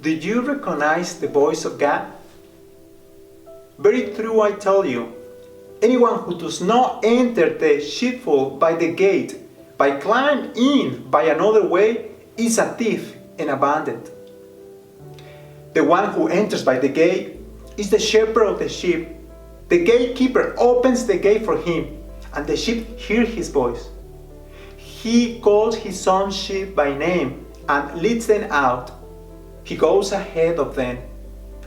Do you recognize the voice of God? Very true, I tell you, anyone who does not enter the sheepfold by the gate, by climbing in by another way, is a thief and a bandit. The one who enters by the gate is the shepherd of the sheep. The gatekeeper opens the gate for him, and the sheep hear his voice. He calls his own sheep by name and leads them out. He goes ahead of them,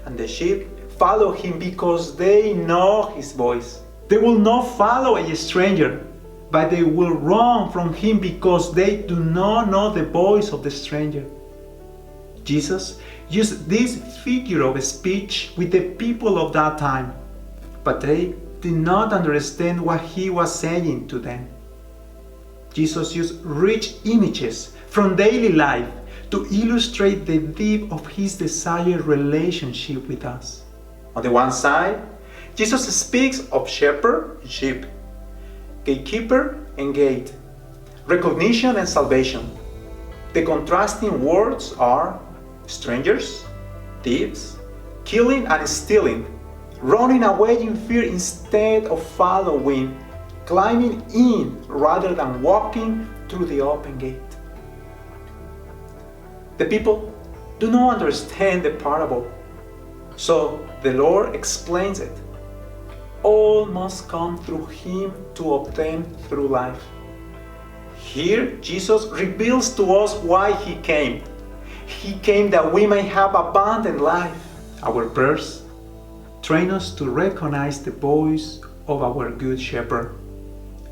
and the sheep follow him because they know his voice. They will not follow a stranger, but they will run from him because they do not know the voice of the stranger. Jesus used this figure of speech with the people of that time, but they did not understand what he was saying to them. Jesus used rich images from daily life to illustrate the depth of his desired relationship with us. On the one side, Jesus speaks of shepherd and sheep, gatekeeper and gate, recognition and salvation. The contrasting words are strangers, thieves, killing and stealing, running away in fear instead of following, climbing in rather than walking through the open gate. The people do not understand the parable, so the Lord explains it. All must come through him to obtain through life. Here, Jesus reveals to us why he came. He came that we may have abundant life. Our prayers train us to recognize the voice of our good shepherd.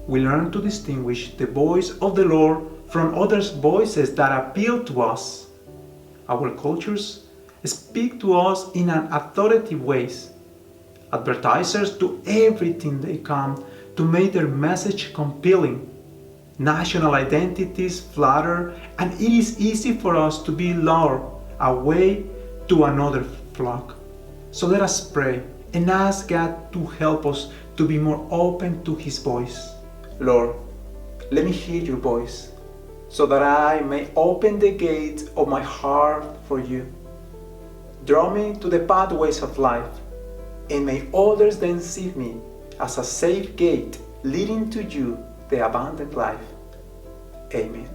We learn to distinguish the voice of the Lord from other voices that appeal to us. Our cultures speak to us in an authoritative ways. Advertisers do everything they can to make their message compelling. National identities flatter, and it is easy for us to be lured away to another flock. So let us pray and ask God to help us to be more open to his voice. Lord, let me hear your voice, so that I may open the gate of my heart for you. Draw me to the pathways of life, and may others then see me as a safe gate leading to you, the abundant life. Amen.